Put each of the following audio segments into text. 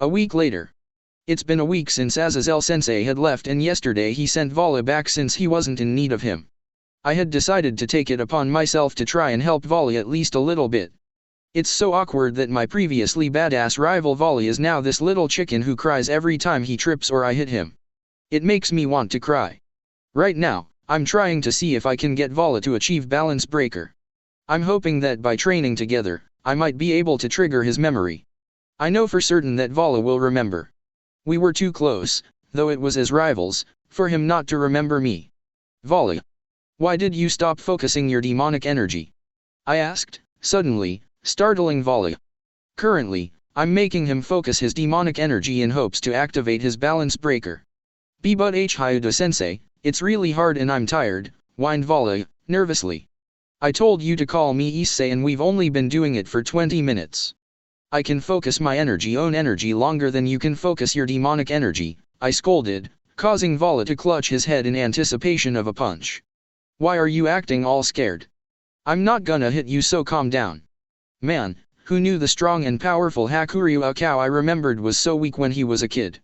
A week later. It's been a week since Azazel-sensei had left, and yesterday he sent Vala back since he wasn't in need of him. I had decided to take it upon myself to try and help Volley at least a little bit. It's so awkward that my previously badass rival Volley is now this little chicken who cries every time he trips or I hit him. It makes me want to cry. Right now, I'm trying to see if I can get Vala to achieve balance breaker. I'm hoping that by training together, I might be able to trigger his memory. I know for certain that Vala will remember. We were too close, though it was as rivals, for him not to remember me. Vala. Why did you stop focusing your demonic energy? I asked, suddenly, startling Vala. Currently, I'm making him focus his demonic energy in hopes to activate his balance breaker. But Hyuda-sensei, it's really hard and I'm tired, whined Vala, nervously. I told you to call me issei and we've only been doing it for 20 minutes. I can focus my own energy longer than you can focus your demonic energy, I scolded, causing Vala to clutch his head in anticipation of a punch. Why are you acting all scared? I'm not gonna hit you, so calm down. Man, who knew the strong and powerful Hakuryu cow I remembered was so weak when he was a kid?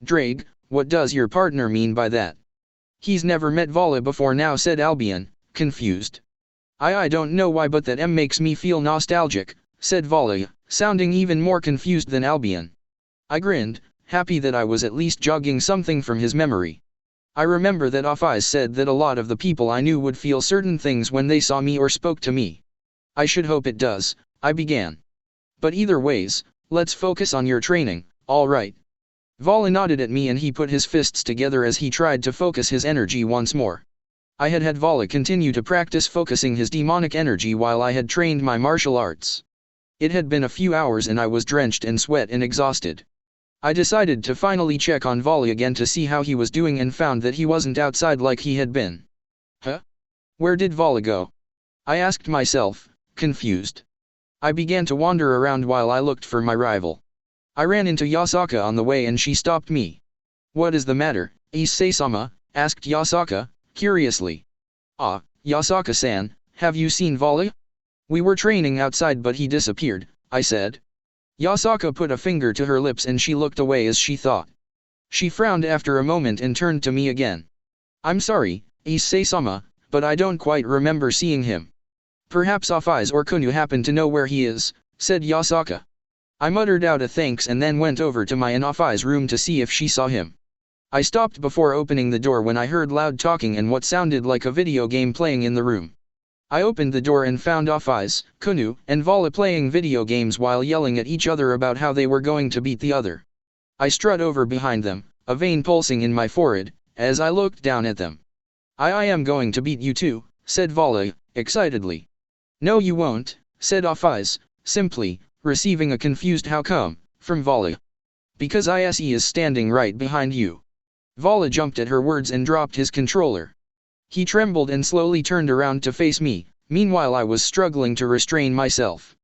Drake, what does your partner mean by that? He's never met Vala before now, said Albion, confused. I don't know why, but that makes me feel nostalgic, said Vala, sounding even more confused than Albion. I grinned, happy that I was at least jogging something from his memory. I remember that Office said that a lot of the people I knew would feel certain things when they saw me or spoke to me. I should hope it does, I began. But either ways, let's focus on your training, alright? Vala nodded at me and he put his fists together as he tried to focus his energy once more. I had Vala continue to practice focusing his demonic energy while I had trained my martial arts. It had been a few hours and I was drenched in sweat and exhausted. I decided to finally check on Vala again to see how he was doing and found that he wasn't outside like he had been. Huh? Where did Vala go? I asked myself, confused. I began to wander around while I looked for my rival. I ran into Yasaka on the way and she stopped me. What is the matter, Issei-sama? Asked Yasaka, curiously. Ah, Yasaka-san, have you seen Vala? We were training outside but he disappeared, I said. Yasaka put a finger to her lips and she looked away as she thought. She frowned after a moment and turned to me again. I'm sorry, Issei-sama, but I don't quite remember seeing him. Perhaps Office or Kunu happen to know where he is, said Yasaka. I muttered out a thanks and then went over to my Office's room to see if she saw him. I stopped before opening the door when I heard loud talking and what sounded like a video game playing in the room. I opened the door and found Office, Kunu, and Vala playing video games while yelling at each other about how they were going to beat the other. I strut over behind them, a vein pulsing in my forehead, as I looked down at them. I am going to beat you too, said Vala, excitedly. No you won't, said Office, simply, receiving a confused how come, from Vala. Because isse is standing right behind you. Vala jumped at her words and dropped his controller. He trembled and slowly turned around to face me, meanwhile I was struggling to restrain myself.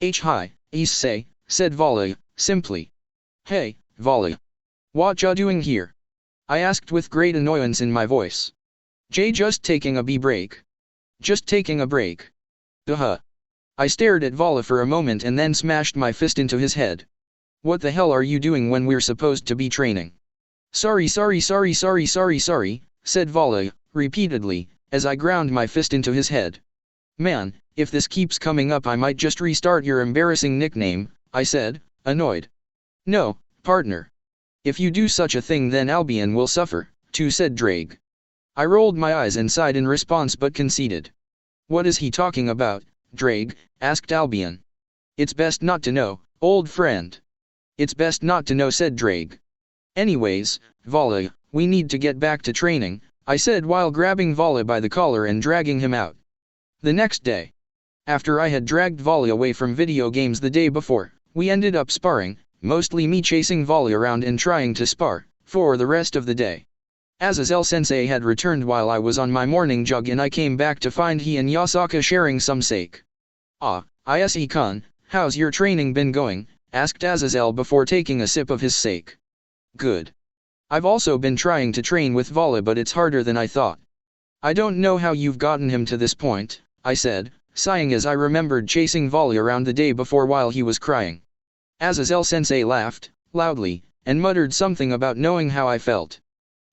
Hi, issei, said Vala, simply. Hey, Vala. What ya doing here? I asked with great annoyance in my voice. Just taking a break. Just taking a break. Duh. I stared at Vala for a moment and then smashed my fist into his head. What the hell are you doing when we're supposed to be training? Sorry, said Vala, repeatedly, as I ground my fist into his head. Man, if this keeps coming up I might just restart your embarrassing nickname, I said, annoyed. No, partner. If you do such a thing then Albion will suffer, too, said Drake. I rolled my eyes and sighed in response but conceded. What is he talking about, Drake? Asked Albion. It's best not to know, old friend. It's best not to know, said Drake. Anyways, Vala, we need to get back to training, I said while grabbing Vala by the collar and dragging him out. The next day. After I had dragged Vala away from video games the day before, we ended up sparring, mostly me chasing Vala around and trying to spar, for the rest of the day. Azazel-sensei had returned while I was on my morning jog and I came back to find he and Yasaka sharing some sake. Ah, issei-kun, how's your training been going? Asked Azazel before taking a sip of his sake. Good. I've also been trying to train with Vala but it's harder than I thought. I don't know how you've gotten him to this point, I said, sighing as I remembered chasing Vala around the day before while he was crying. Azazel-sensei laughed, loudly, and muttered something about knowing how I felt.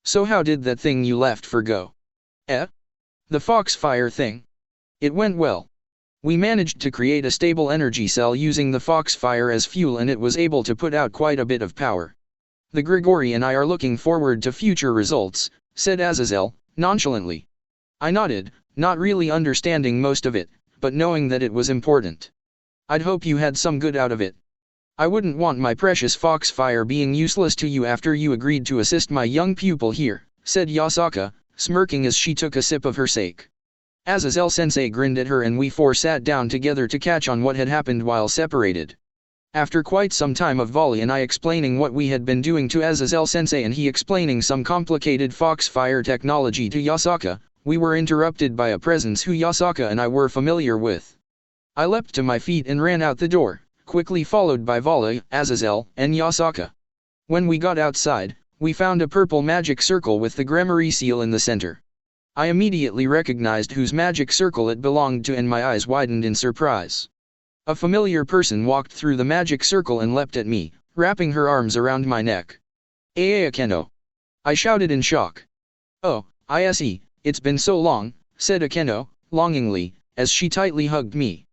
So how did that thing you left for go? Eh? The foxfire thing? It went well. We managed to create a stable energy cell using the foxfire as fuel, and it was able to put out quite a bit of power. The Grigori and I are looking forward to future results, said Azazel, nonchalantly. I nodded, not really understanding most of it, but knowing that it was important. I'd hope you had some good out of it. I wouldn't want my precious foxfire being useless to you after you agreed to assist my young pupil here, said Yasaka, smirking as she took a sip of her sake. Azazel-sensei grinned at her, and we four sat down together to catch on what had happened while separated. After quite some time of volley and I explaining what we had been doing to Azazel-sensei and he explaining some complicated foxfire technology to Yasaka, we were interrupted by a presence who Yasaka and I were familiar with. I leapt to my feet and ran out the door, quickly followed by Volley, Azazel, and Yasaka. When we got outside, we found a purple magic circle with the Grimoire seal in the center. I immediately recognized whose magic circle it belonged to, and my eyes widened in surprise. A familiar person walked through the magic circle and leapt at me, wrapping her arms around my neck. Akeno! I shouted in shock. Oh, issei, it's been so long, said Akeno, longingly, as she tightly hugged me.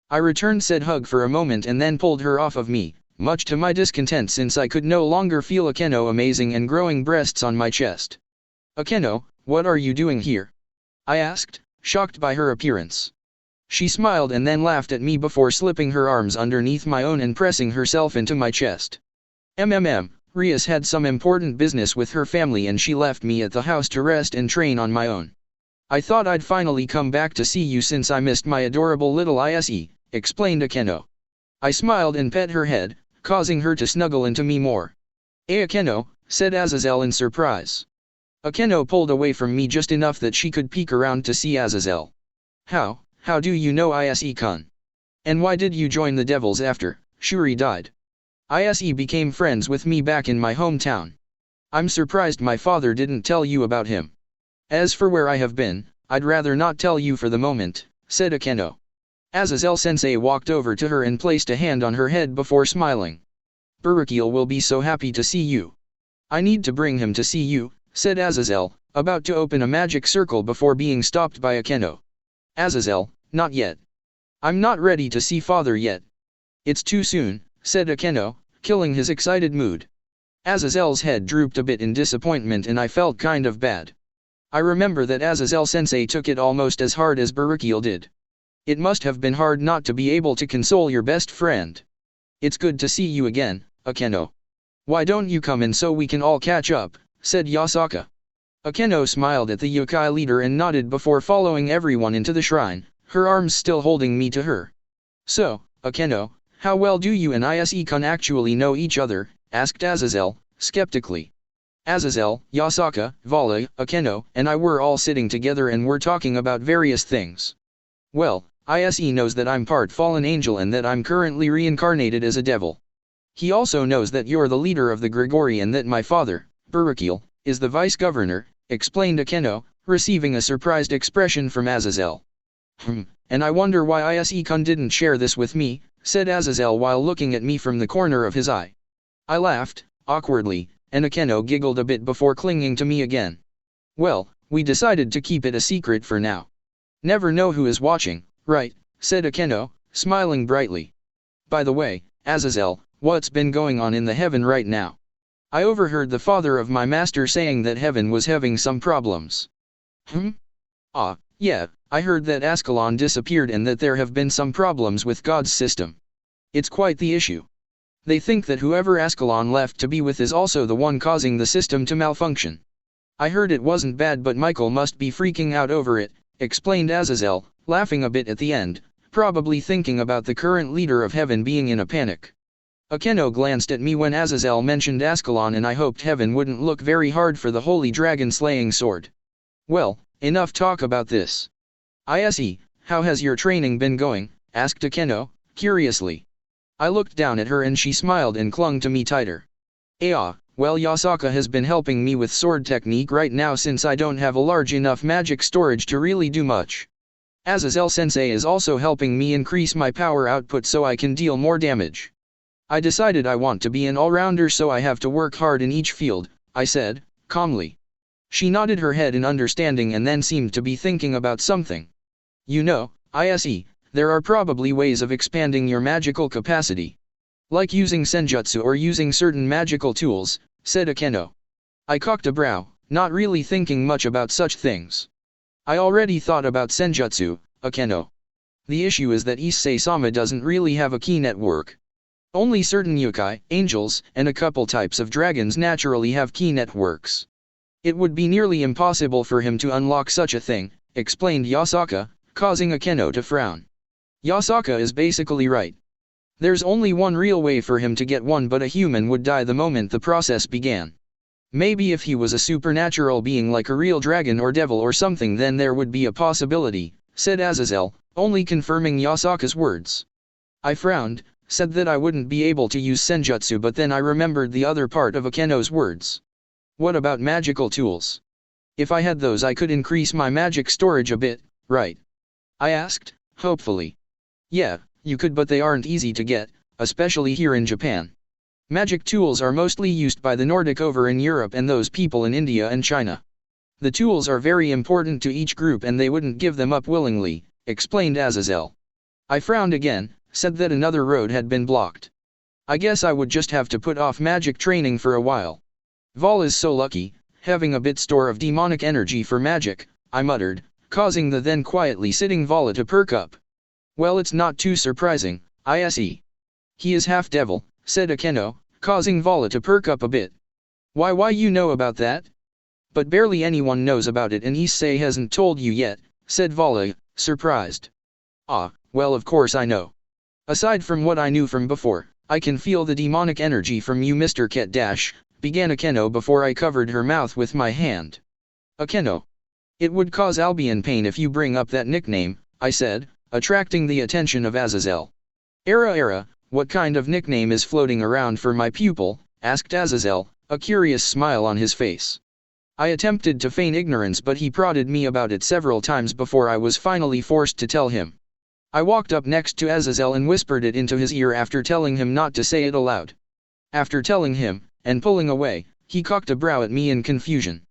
I returned said hug for a moment and then pulled her off of me, much to my discontent since I could no longer feel Akeno amazing and growing breasts on my chest. Akeno, what are you doing here? I asked, shocked by her appearance. She smiled and then laughed at me before slipping her arms underneath my own and pressing herself into my chest. Rias had some important business with her family and she left me at the house to rest and train on my own. I thought I'd finally come back to see you since I missed my adorable little issei, explained Akeno. I smiled and pet her head, causing her to snuggle into me more. Akeno, said Azazel in surprise. Akeno pulled away from me just enough that she could peek around to see Azazel. How do you know issei-kun? And why did you join the devils after Shuri died? Issei became friends with me back in my hometown. I'm surprised my father didn't tell you about him. As for where I have been, I'd rather not tell you for the moment, said Akeno. Azazel-sensei walked over to her and placed a hand on her head before smiling. Burukil will be so happy to see you. I need to bring him to see you, said Azazel, about to open a magic circle before being stopped by Akeno. Azazel, not yet. I'm not ready to see father yet. It's too soon, said Akeno, killing his excited mood. Azazel's head drooped a bit in disappointment and I felt kind of bad. I remember that Azazel-sensei took it almost as hard as Burukil did. It must have been hard not to be able to console your best friend. It's good to see you again, Akeno. Why don't you come in so we can all catch up, said Yasaka. Akeno smiled at the yokai leader and nodded before following everyone into the shrine, her arms still holding me to her. So, Akeno, how well do you and issei-kun actually know each other, asked Azazel, skeptically. Azazel, Yasaka, Volley, Akeno, and I were all sitting together and were talking about various things. Well, issei knows that I'm part fallen angel and that I'm currently reincarnated as a devil. He also knows that you're the leader of the Grigori and that my father, Burukil, is the vice-governor, explained Akeno, receiving a surprised expression from Azazel. And I wonder why issei-kun didn't share this with me, said Azazel while looking at me from the corner of his eye. I laughed, awkwardly, and Akeno giggled a bit before clinging to me again. Well, we decided to keep it a secret for now. Never know who is watching, right, said Akeno, smiling brightly. By the way, Azazel, what's been going on in the heaven right now? I overheard the father of my master saying that heaven was having some problems. Yeah, I heard that Ascalon disappeared and that there have been some problems with God's system. It's quite the issue. They think that whoever Ascalon left to be with is also the one causing the system to malfunction. I heard it wasn't bad but Michael must be freaking out over it, explained Azazel, laughing a bit at the end, probably thinking about the current leader of heaven being in a panic. Akeno glanced at me when Azazel mentioned Ascalon and I hoped heaven wouldn't look very hard for the holy dragon-slaying sword. Well, enough talk about this. Issei, how has your training been going? Asked Akeno, curiously. I looked down at her and she smiled and clung to me tighter. Well Yasaka has been helping me with sword technique right now since I don't have a large enough magic storage to really do much. Azazel-sensei is also helping me increase my power output so I can deal more damage. I decided I want to be an all-rounder, so I have to work hard in each field, I said, calmly. She nodded her head in understanding and then seemed to be thinking about something. You know, issei, there are probably ways of expanding your magical capacity. Like using senjutsu or using certain magical tools, said Akeno. I cocked a brow, not really thinking much about such things. I already thought about senjutsu, Akeno. The issue is that issei-sama doesn't really have a key network. Only certain yokai, angels, and a couple types of dragons naturally have key networks. It would be nearly impossible for him to unlock such a thing, explained Yasaka, causing Akeno to frown. Yasaka is basically right. There's only one real way for him to get one, but a human would die the moment the process began. Maybe if he was a supernatural being like a real dragon or devil or something, then there would be a possibility, said Azazel, only confirming Yasaka's words. I frowned, said that I wouldn't be able to use senjutsu, but then I remembered the other part of Akeno's words. What about magical tools? If I had those, I could increase my magic storage a bit, right? I asked, hopefully. Yeah, you could, but they aren't easy to get, especially here in Japan. Magic tools are mostly used by the Nordic over in Europe and those people in India and China. The tools are very important to each group and they wouldn't give them up willingly, explained Azazel. I frowned again, said that another road had been blocked. I guess I would just have to put off magic training for a while. Vol is so lucky, having a bit store of demonic energy for magic, I muttered, causing the then quietly sitting Vala to perk up. Well, it's not too surprising, issei. He is half devil, said Akeno, causing Vala to perk up a bit. Why you know about that? But barely anyone knows about it and Issei hasn't told you yet, said Vala, surprised. Ah, well of course I know. Aside from what I knew from before, I can feel the demonic energy from you, Mr. Ket Dash, began Akeno before I covered her mouth with my hand. Akeno. It would cause Albion pain if you bring up that nickname, I said, attracting the attention of Azazel. Era, what kind of nickname is floating around for my pupil? Asked Azazel, a curious smile on his face. I attempted to feign ignorance, but he prodded me about it several times before I was finally forced to tell him. I walked up next to Azazel and whispered it into his ear after telling him not to say it aloud. After telling him, and pulling away, he cocked a brow at me in confusion.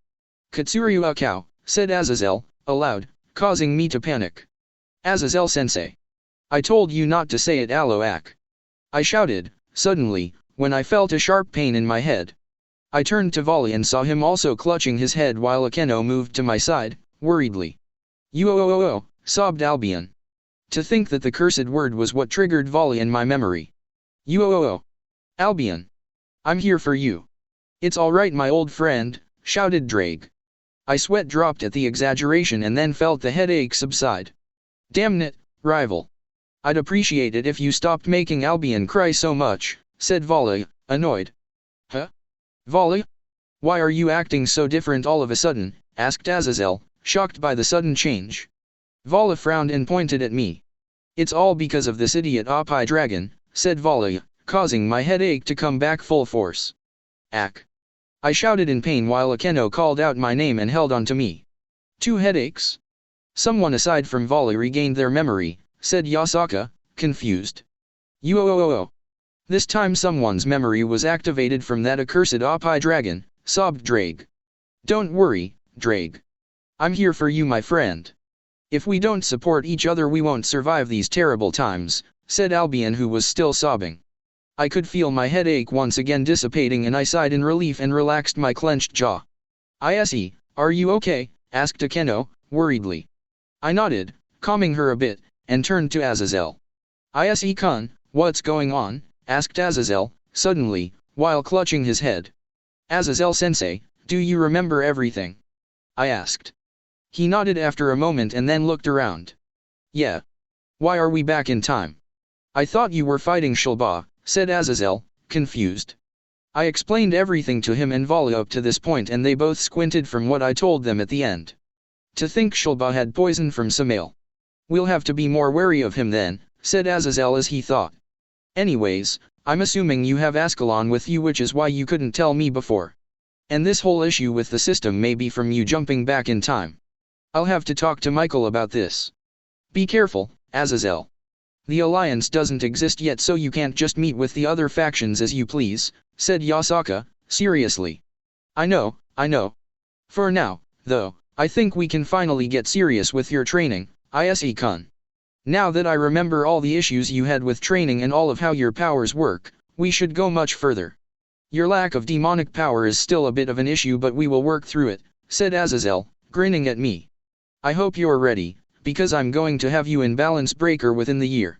Katsuryu Akao, said Azazel, aloud, causing me to panic. Azazel-sensei. I told you not to say it, Aloak. I shouted, suddenly, when I felt a sharp pain in my head. I turned to Volley and saw him also clutching his head while Akeno moved to my side, worriedly. "You sobbed Albion. To think that the cursed word was what triggered Volley in my memory. "You Albion. I'm here for you." "It's alright, my old friend," shouted Drake. I sweat dropped at the exaggeration and then felt the headache subside. "Damn it, rival. I'd appreciate it if you stopped making Albion cry so much," said Volley, annoyed. "Huh? Volley? Why are you acting so different all of a sudden?" asked Azazel, shocked by the sudden change. Volley frowned and pointed at me. "It's all because of this idiot Oppai dragon," said Volley, causing my headache to come back full force. "Ack!" I shouted in pain while Akeno called out my name and held on to me. "Two headaches?" "Someone aside from Volley regained their memory," said Yasaka, confused. "You This time someone's memory was activated from that accursed Oppai dragon," sobbed Drake. "Don't worry, Drake. I'm here for you, my friend. If we don't support each other we won't survive these terrible times," said Albion, who was still sobbing. I could feel my headache once again dissipating and I sighed in relief and relaxed my clenched jaw. "Issei, are you okay?" asked Akeno, worriedly. I nodded, calming her a bit, and turned to Azazel. "Issei-kun, what's going on?" asked Azazel, suddenly, while clutching his head. "Azazel-sensei, do you remember everything?" I asked. He nodded after a moment and then looked around. "Yeah. Why are we back in time?" "I thought you were fighting Shilba," said Azazel, confused. I explained everything to him and Volley up to this point and they both squinted from what I told them at the end. To think Shilba had poison from Samael. "We'll have to be more wary of him then," said Azazel as he thought. "Anyways, I'm assuming you have Ascalon with you, which is why you couldn't tell me before. And this whole issue with the system may be from you jumping back in time. I'll have to talk to Michael about this." "Be careful, Azazel. The alliance doesn't exist yet, so you can't just meet with the other factions as you please, said Yasaka, seriously. I know. For now, though, I think we can finally get serious with your training, issei-kun. Now that I remember all the issues you had with training and all of how your powers work, we should go much further. Your lack of demonic power is still a bit of an issue, but we will work through it, said Azazel, grinning at me. I hope you're ready, because I'm going to have you in Balance Breaker within the year.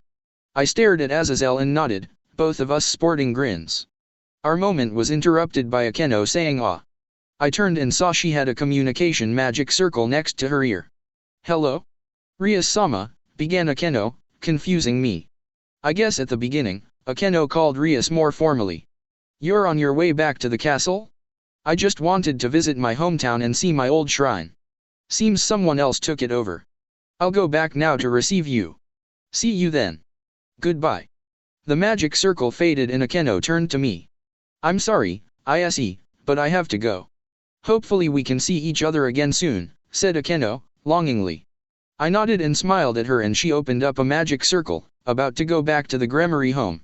I stared at Azazel and nodded, both of us sporting grins. Our moment was interrupted by Akeno saying ah. I turned and saw she had a communication magic circle next to her ear. Hello? Rias-sama, began Akeno, confusing me. I guess at the beginning, Akeno called Rias more formally. You're on your way back to the castle? I just wanted to visit my hometown and see my old shrine. Seems someone else took it over. I'll go back now to receive you. See you then. Goodbye. The magic circle faded and Akeno turned to me. I'm sorry, issei, but I have to go. Hopefully we can see each other again soon, said Akeno, longingly. I nodded and smiled at her, and she opened up a magic circle, about to go back to the Gramarye home.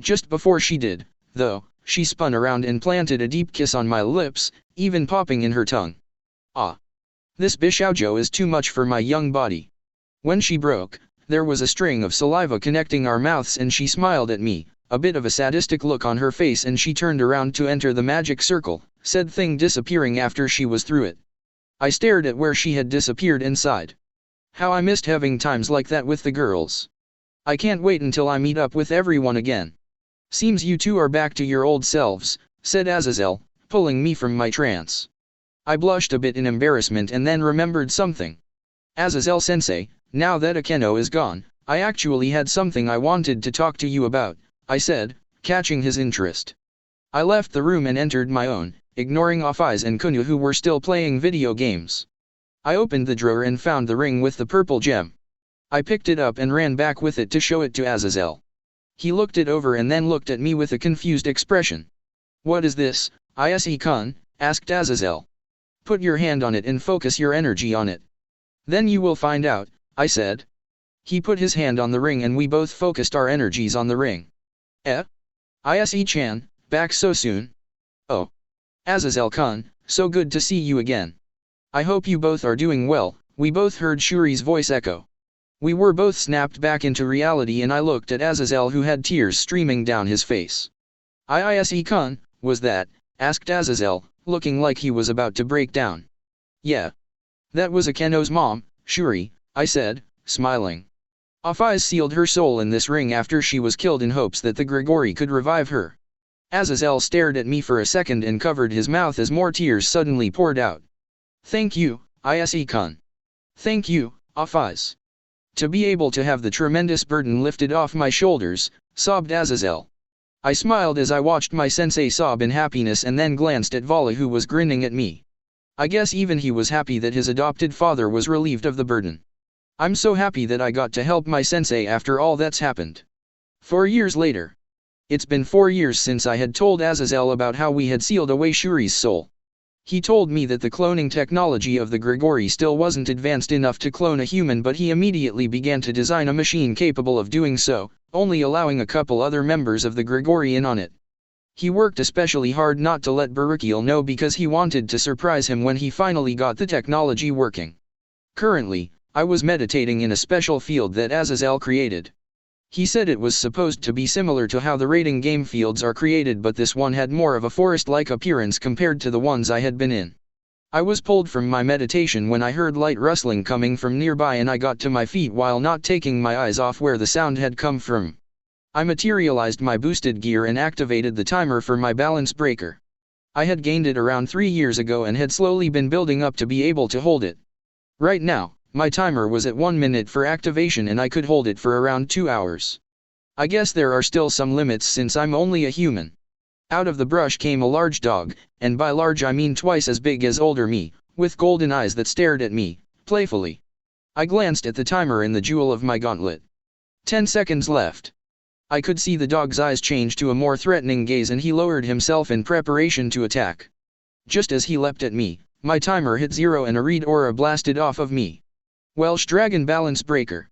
Just before she did, though, she spun around and planted a deep kiss on my lips, even popping in her tongue. Ah! This bishoujo is too much for my young body. When she broke, there was a string of saliva connecting our mouths, and she smiled at me, a bit of a sadistic look on her face, and she turned around to enter the magic circle, said thing disappearing after she was through it. I stared at where she had disappeared and sighed. How I missed having times like that with the girls. I can't wait until I meet up with everyone again. Seems you two are back to your old selves, said Azazel, pulling me from my trance. I blushed a bit in embarrassment and then remembered something. Azazel-sensei, now that Akeno is gone, I actually had something I wanted to talk to you about, I said, catching his interest. I left the room and entered my own, ignoring Offeyes and Kunu, who were still playing video games. I opened the drawer and found the ring with the purple gem. I picked it up and ran back with it to show it to Azazel. He looked it over and then looked at me with a confused expression. What is this, issei-kun? Asked Azazel. Put your hand on it and focus your energy on it. Then you will find out, I said. He put his hand on the ring and we both focused our energies on the ring. Issei-chan, back so soon? Oh. Azazel-kun, so good to see you again. I hope you both are doing well, we both heard Shuri's voice echo. We were both snapped back into reality and I looked at Azazel, who had tears streaming down his face. Issei-kun, was that? Asked Azazel, looking like he was about to break down. Yeah. That was Akeno's mom, Shuri, I said, smiling. Offeyes sealed her soul in this ring after she was killed in hopes that the Grigori could revive her. Azazel stared at me for a second and covered his mouth as more tears suddenly poured out. Thank you, issei-kun. Thank you, Offeyes. To be able to have the tremendous burden lifted off my shoulders, sobbed Azazel. I smiled as I watched my sensei sob in happiness and then glanced at Vala, who was grinning at me. I guess even he was happy that his adopted father was relieved of the burden. I'm so happy that I got to help my sensei after all that's happened. 4 years later. It's been 4 years since I had told Azazel about how we had sealed away Shuri's soul. He told me that the cloning technology of the Grigori still wasn't advanced enough to clone a human, but he immediately began to design a machine capable of doing so, only allowing a couple other members of the Grigori in on it. He worked especially hard not to let Baruchiel know because he wanted to surprise him when he finally got the technology working. Currently, I was meditating in a special field that Azazel created. He said it was supposed to be similar to how the raiding game fields are created, but this one had more of a forest-like appearance compared to the ones I had been in. I was pulled from my meditation when I heard light rustling coming from nearby, and I got to my feet while not taking my eyes off where the sound had come from. I materialized my boosted gear and activated the timer for my balance breaker. I had gained it around 3 years ago and had slowly been building up to be able to hold it. Right now, my timer was at 1 minute for activation and I could hold it for around 2 hours. I guess there are still some limits since I'm only a human. Out of the brush came a large dog, and by large I mean twice as big as older me, with golden eyes that stared at me, playfully. I glanced at the timer in the jewel of my gauntlet. 10 seconds left. I could see the dog's eyes change to a more threatening gaze and he lowered himself in preparation to attack. Just as he leapt at me, my timer hit 0 and a reed aura blasted off of me. Welsh Dragon Balance Breaker.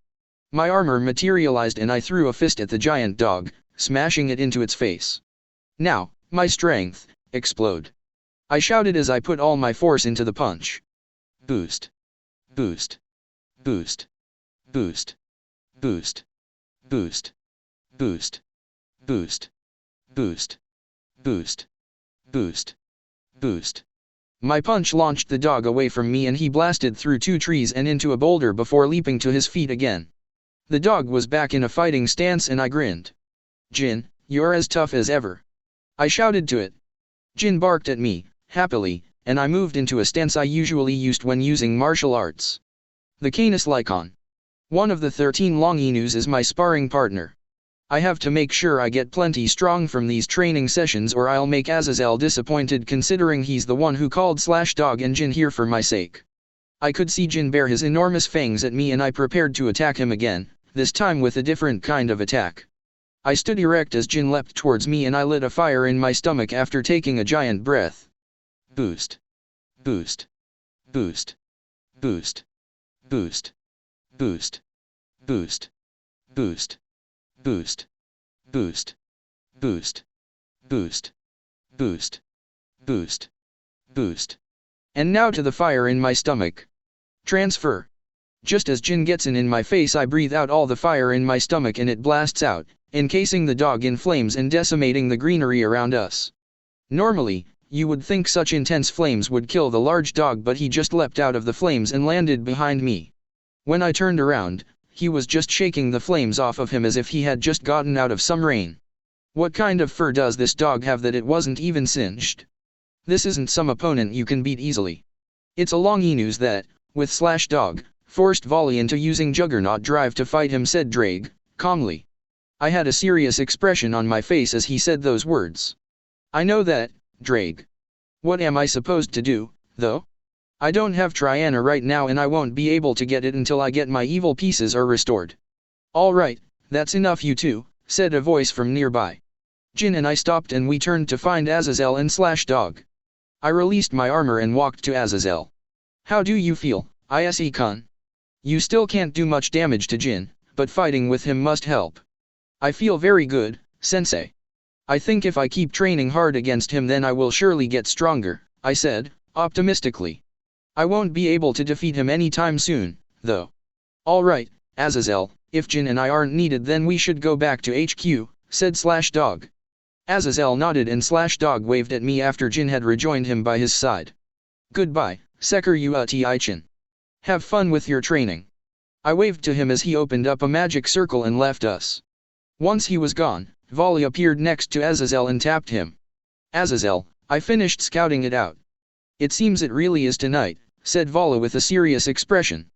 My armor materialized and I threw a fist at the giant dog, smashing it into its face. Now, my strength, explode. I shouted as I put all my force into the punch. Boost. Boost. Boost. Boost. Boost. Boost. Boost. Boost. Boost. Boost. Boost. Boost. My punch launched the dog away from me and he blasted through 2 trees and into a boulder before leaping to his feet again. The dog was back in a fighting stance and I grinned. Jin, you're as tough as ever. I shouted to it. Jin barked at me, happily, and I moved into a stance I usually used when using martial arts. The Canis Lycon. One of the 13 Longinus is my sparring partner. I have to make sure I get plenty strong from these training sessions or I'll make Azazel disappointed considering he's the one who called Dog and Jin here for my sake. I could see Jin bare his enormous fangs at me and I prepared to attack him again, this time with a different kind of attack. I stood erect as Jin leapt towards me and I lit a fire in my stomach after taking a giant breath. Boost. Boost. Boost. Boost. Boost. Boost. Boost. Boost. Boost. Boost. Boost. Boost. Boost. Boost. Boost. And now to the fire in my stomach. Transfer. Just as Jin gets in my face I breathe out all the fire in my stomach and it blasts out, encasing the dog in flames and decimating the greenery around us. Normally, you would think such intense flames would kill the large dog but he just leapt out of the flames and landed behind me. When I turned around, he was just shaking the flames off of him as if he had just gotten out of some rain. What kind of fur does this dog have that it wasn't even singed? This isn't some opponent you can beat easily. It's a Longinus that, with Dog, forced Volley into using Juggernaut Drive to fight him, said Drake, calmly. I had a serious expression on my face as he said those words. I know that, Drake. What am I supposed to do, though? I don't have Triana right now and I won't be able to get it until I get my evil pieces are restored. Alright, that's enough you two, said a voice from nearby. Jin and I stopped and we turned to find Azazel and Dog. I released my armor and walked to Azazel. How do you feel, issei-kun? You still can't do much damage to Jin, but fighting with him must help. I feel very good, sensei. I think if I keep training hard against him then I will surely get stronger, I said, optimistically. I won't be able to defeat him anytime soon, though. Alright, Azazel, if Jin and I aren't needed then we should go back to HQ, said Dog. Azazel nodded and Dog waved at me after Jin had rejoined him by his side. Goodbye, Seker Uti-chan. Have fun with your training. I waved to him as he opened up a magic circle and left us. Once he was gone, Volley appeared next to Azazel and tapped him. Azazel, I finished scouting it out. It seems it really is tonight, said Volley with a serious expression.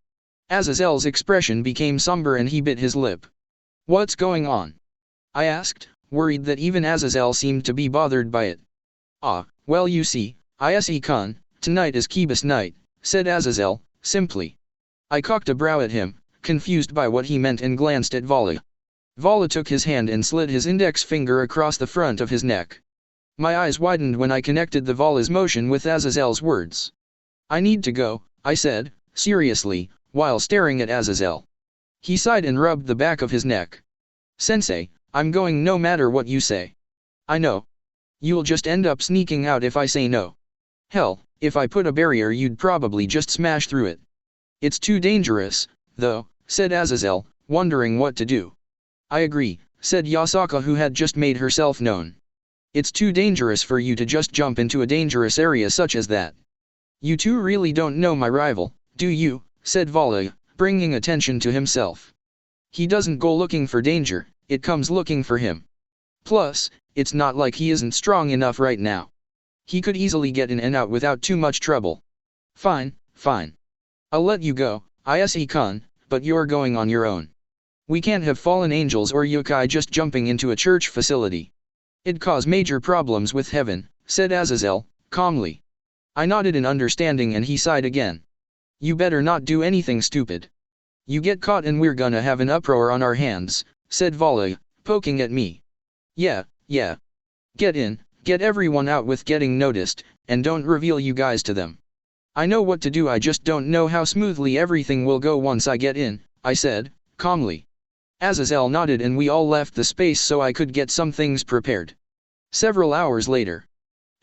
Azazel's expression became somber and he bit his lip. What's going on? I asked, worried that even Azazel seemed to be bothered by it. Ah, well you see, issei-kun, tonight is Kibis night, said Azazel, simply. I cocked a brow at him, confused by what he meant and glanced at Volley. Volley took his hand and slid his index finger across the front of his neck. My eyes widened when I connected the Volley's motion with Azazel's words. I need to go, I said, seriously, while staring at Azazel. He sighed and rubbed the back of his neck. Sensei, I'm going no matter what you say. I know. You'll just end up sneaking out if I say no. Hell, if I put a barrier you'd probably just smash through it. It's too dangerous, though, said Azazel, wondering what to do. I agree, said Yasaka who had just made herself known. It's too dangerous for you to just jump into a dangerous area such as that. You two really don't know my rival, do you, said Volley, bringing attention to himself. He doesn't go looking for danger, it comes looking for him. Plus, it's not like he isn't strong enough right now. He could easily get in and out without too much trouble. Fine, fine. I'll let you go, issei-kun, but you're going on your own. We can't have fallen angels or yokai just jumping into a church facility. It'd cause major problems with heaven, said Azazel, calmly. I nodded in understanding and he sighed again. You better not do anything stupid. You get caught and we're gonna have an uproar on our hands, said Volley, poking at me. Yeah. Get in, get everyone out with getting noticed, and don't reveal you guys to them. I know what to do I just don't know how smoothly everything will go once I get in, I said, calmly. Azazel nodded and we all left the space so I could get some things prepared. Several hours later,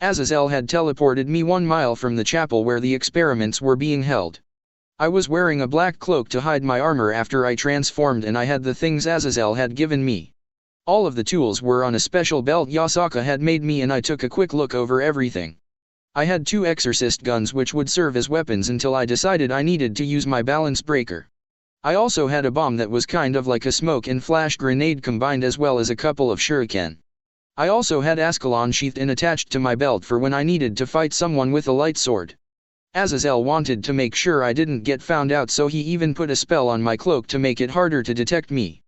Azazel had teleported me 1 mile from the chapel where the experiments were being held. I was wearing a black cloak to hide my armor after I transformed, and I had the things Azazel had given me. All of the tools were on a special belt Yasaka had made me, and I took a quick look over everything. I had 2 exorcist guns which would serve as weapons until I decided I needed to use my balance breaker. I also had a bomb that was kind of like a smoke and flash grenade combined, as well as a couple of shuriken. I also had Ascalon sheathed and attached to my belt for when I needed to fight someone with a light sword. Azazel wanted to make sure I didn't get found out, so he even put a spell on my cloak to make it harder to detect me.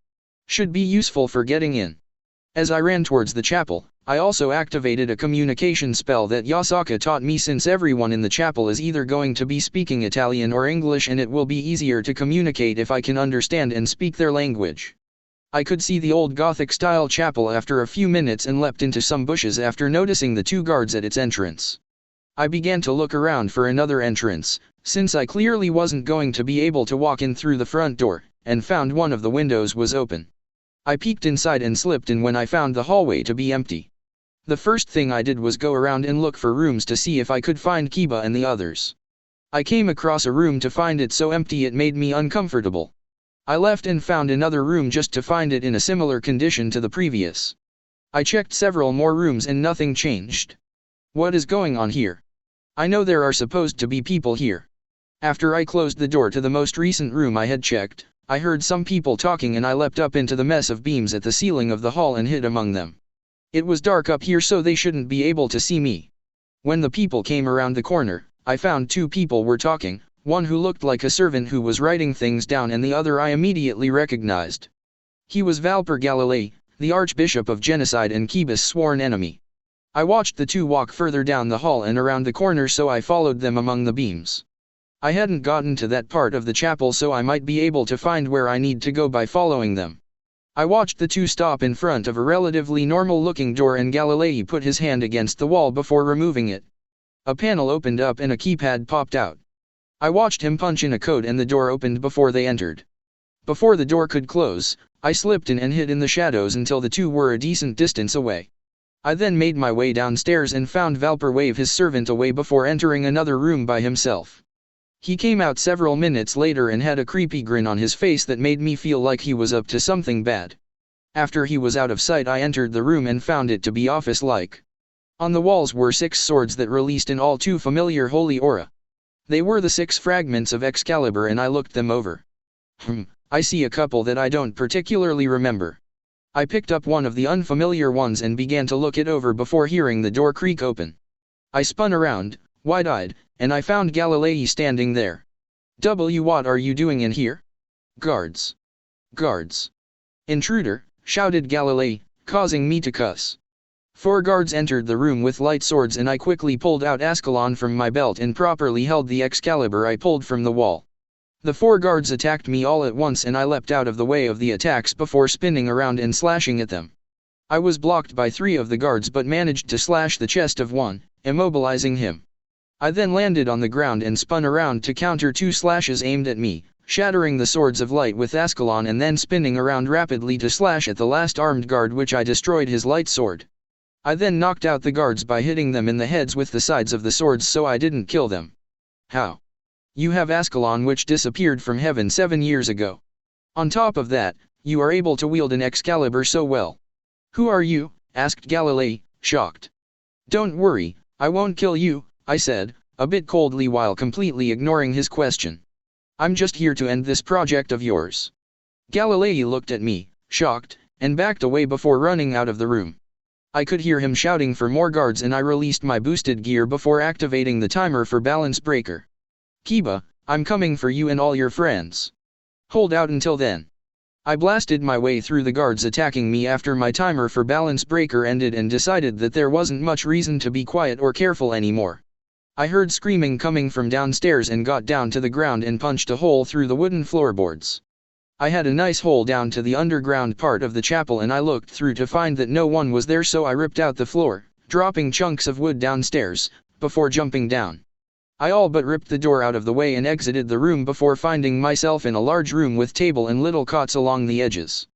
Should be useful for getting in. As I ran towards the chapel, I also activated a communication spell that Yasaka taught me, since everyone in the chapel is either going to be speaking Italian or English, and it will be easier to communicate if I can understand and speak their language. I could see the old Gothic-style chapel after a few minutes and leapt into some bushes after noticing the 2 guards at its entrance. I began to look around for another entrance, since I clearly wasn't going to be able to walk in through the front door, and found one of the windows was open. I peeked inside and slipped in when I found the hallway to be empty. The first thing I did was go around and look for rooms to see if I could find Kiba and the others. I came across a room to find it so empty it made me uncomfortable. I left and found another room just to find it in a similar condition to the previous. I checked several more rooms and nothing changed. What is going on here? I know there are supposed to be people here. After I closed the door to the most recent room I had checked, I heard some people talking and I leapt up into the mess of beams at the ceiling of the hall and hid among them. It was dark up here so they shouldn't be able to see me. When the people came around the corner, I found 2 people were talking, one who looked like a servant who was writing things down and the other I immediately recognized. He was Valper Galilei, the Archbishop of Genocide and Kiba's sworn enemy. I watched the 2 walk further down the hall and around the corner, so I followed them among the beams. I hadn't gotten to that part of the chapel, so I might be able to find where I need to go by following them. I watched the 2 stop in front of a relatively normal-looking door and Galilei put his hand against the wall before removing it. A panel opened up and a keypad popped out. I watched him punch in a code and the door opened before they entered. Before the door could close, I slipped in and hid in the shadows until the 2 were a decent distance away. I then made my way downstairs and found Valper wave his servant away before entering another room by himself. He came out several minutes later and had a creepy grin on his face that made me feel like he was up to something bad. After he was out of sight, I entered the room and found it to be office-like. On the walls were 6 swords that released an all too familiar holy aura. They were the 6 fragments of Excalibur and I looked them over. I see a couple that I don't particularly remember. I picked up one of the unfamiliar ones and began to look it over before hearing the door creak open. I spun around, wide-eyed, and I found Galilei standing there. What are you doing in here? Guards. Guards. Intruder, shouted Galilei, causing me to cuss. 4 guards entered the room with light swords and I quickly pulled out Ascalon from my belt and properly held the Excalibur I pulled from the wall. The 4 guards attacked me all at once and I leapt out of the way of the attacks before spinning around and slashing at them. I was blocked by 3 of the guards but managed to slash the chest of one, immobilizing him. I then landed on the ground and spun around to counter 2 slashes aimed at me, shattering the swords of light with Ascalon and then spinning around rapidly to slash at the last armed guard, which I destroyed his light sword. I then knocked out the guards by hitting them in the heads with the sides of the swords so I didn't kill them. How? You have Ascalon which disappeared from heaven 7 years ago. On top of that, you are able to wield an Excalibur so well. Who are you? Asked Galilei, shocked. Don't worry, I won't kill you, I said, a bit coldly while completely ignoring his question. I'm just here to end this project of yours. Galilei looked at me, shocked, and backed away before running out of the room. I could hear him shouting for more guards and I released my boosted gear before activating the timer for balance breaker. Kiba, I'm coming for you and all your friends. Hold out until then. I blasted my way through the guards attacking me after my timer for balance breaker ended and decided that there wasn't much reason to be quiet or careful anymore. I heard screaming coming from downstairs and got down to the ground and punched a hole through the wooden floorboards. I had a nice hole down to the underground part of the chapel and I looked through to find that no one was there, so I ripped out the floor, dropping chunks of wood downstairs, before jumping down. I all but ripped the door out of the way and exited the room before finding myself in a large room with table and little cots along the edges.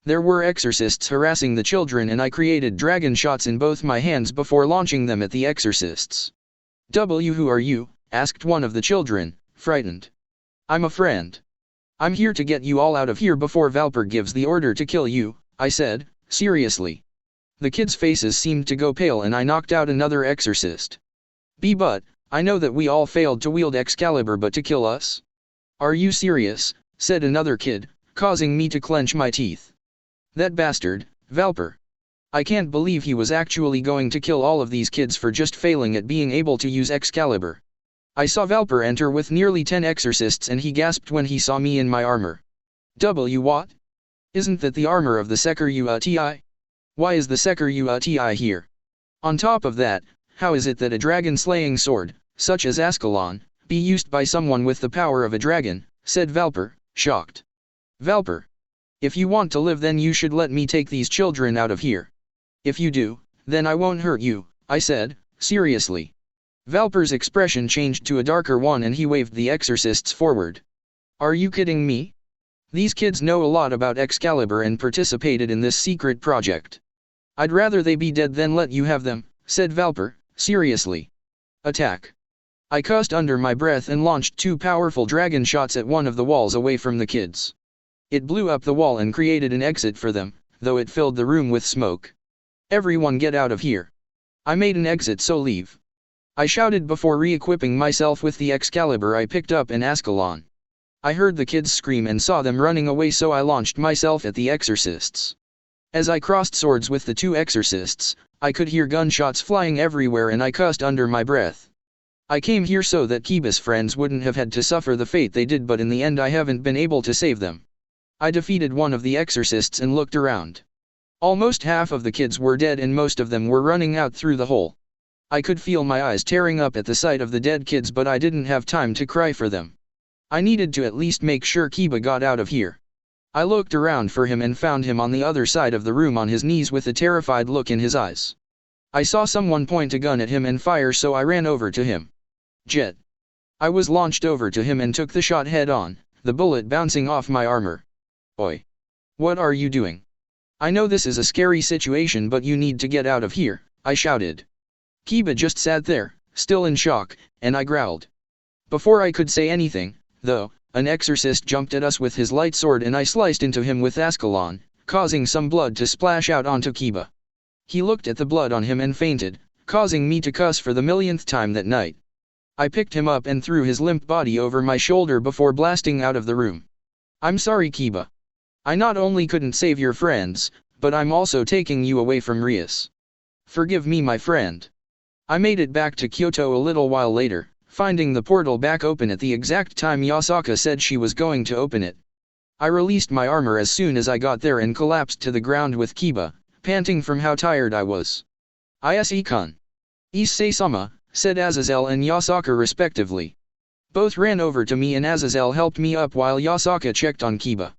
There were exorcists harassing the children and I created dragon shots in both my hands before launching them at the exorcists. Who are you? Asked one of the children, frightened. I'm a friend. I'm here to get you all out of here before Valper gives the order to kill you, I said, seriously. The kids' faces seemed to go pale and I knocked out another exorcist. But, I know that we all failed to wield Excalibur but to kill us? Are you serious? Said another kid, causing me to clench my teeth. That bastard, Valper. I can't believe he was actually going to kill all of these kids for just failing at being able to use Excalibur. I saw Valper enter with nearly 10 exorcists and he gasped when he saw me in my armor. What? Isn't that the armor of the Security? Why is the Security here? On top of that, how is it that a dragon-slaying sword, such as Ascalon, be used by someone with the power of a dragon, said Valper, shocked. Valper. If you want to live then you should let me take these children out of here. If you do, then I won't hurt you, I said, seriously. Valper's expression changed to a darker one and he waved the exorcists forward. Are you kidding me? These kids know a lot about Excalibur and participated in this secret project. I'd rather they be dead than let you have them, said Valper, seriously. Attack. I cussed under my breath and launched 2 powerful dragon shots at one of the walls away from the kids. It blew up the wall and created an exit for them, though it filled the room with smoke. Everyone get out of here. I made an exit, so leave. I shouted before re-equipping myself with the Excalibur I picked up in Ascalon. I heard the kids scream and saw them running away, so I launched myself at the exorcists. As I crossed swords with the 2 exorcists, I could hear gunshots flying everywhere and I cussed under my breath. I came here so that Kiba's friends wouldn't have had to suffer the fate they did, but in the end I haven't been able to save them. I defeated one of the exorcists and looked around. Almost half of the kids were dead and most of them were running out through the hole. I could feel my eyes tearing up at the sight of the dead kids, but I didn't have time to cry for them. I needed to at least make sure Kiba got out of here. I looked around for him and found him on the other side of the room on his knees with a terrified look in his eyes. I saw someone point a gun at him and fire, so I ran over to him. Jet. I was launched over to him and took the shot head on, the bullet bouncing off my armor. Oi. What are you doing? I know this is a scary situation, but you need to get out of here, I shouted. Kiba just sat there, still in shock, and I growled. Before I could say anything, though, an exorcist jumped at us with his light sword and I sliced into him with Ascalon, causing some blood to splash out onto Kiba. He looked at the blood on him and fainted, causing me to cuss for the millionth time that night. I picked him up and threw his limp body over my shoulder before blasting out of the room. I'm sorry, Kiba. I not only couldn't save your friends, but I'm also taking you away from Rias. Forgive me, my friend. I made it back to Kyoto a little while later, finding the portal back open at the exact time Yasaka said she was going to open it. I released my armor as soon as I got there and collapsed to the ground with Kiba, panting from how tired I was. Issei-kun. Issei-sama, said Azazel and Yasaka respectively. Both ran over to me and Azazel helped me up while Yasaka checked on Kiba.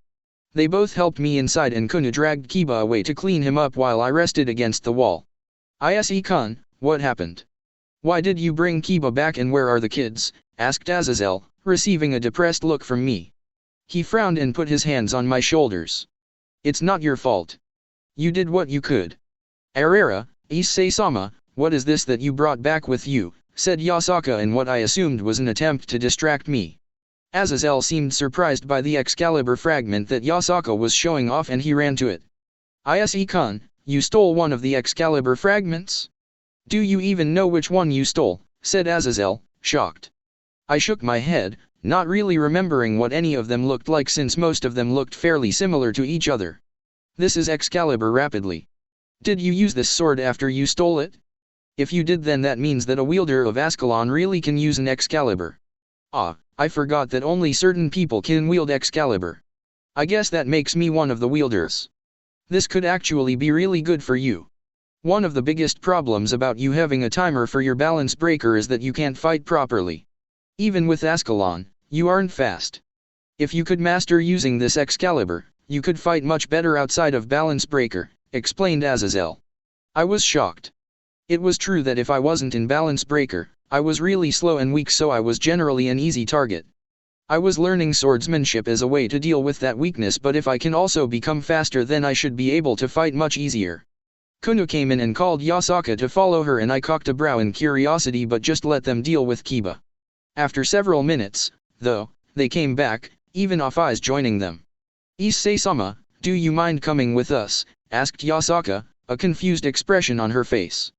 They both helped me inside and Kuna dragged Kiba away to clean him up while I rested against the wall. Issei-kun, what happened? Why did you bring Kiba back and where are the kids? Asked Azazel, receiving a depressed look from me. He frowned and put his hands on my shoulders. It's not your fault. You did what you could. Arera, Issei-sama, what is this that you brought back with you? Said Yasaka in what I assumed was an attempt to distract me. Azazel seemed surprised by the Excalibur fragment that Yasaka was showing off and he ran to it. Issei-kun, you stole one of the Excalibur fragments? Do you even know which one you stole? Said Azazel, shocked. I shook my head, not really remembering what any of them looked like since most of them looked fairly similar to each other. This is Excalibur rapidly. Did you use this sword after you stole it? If you did, then that means that a wielder of Ascalon really can use an Excalibur. Ah, I forgot that only certain people can wield Excalibur. I guess that makes me one of the wielders. This could actually be really good for you. One of the biggest problems about you having a timer for your balance breaker is that you can't fight properly. Even with Ascalon, you aren't fast. If you could master using this Excalibur, you could fight much better outside of balance breaker, explained Azazel. I was shocked. It was true that if I wasn't in balance breaker, I was really slow and weak, so I was generally an easy target. I was learning swordsmanship as a way to deal with that weakness, but if I can also become faster, then I should be able to fight much easier. Kuno came in and called Yasaka to follow her, and I cocked a brow in curiosity but just let them deal with Kiba. After several minutes, though, they came back, even Offeyes joining them. "Issei-sama, do you mind coming with us?" asked Yasaka, a confused expression on her face.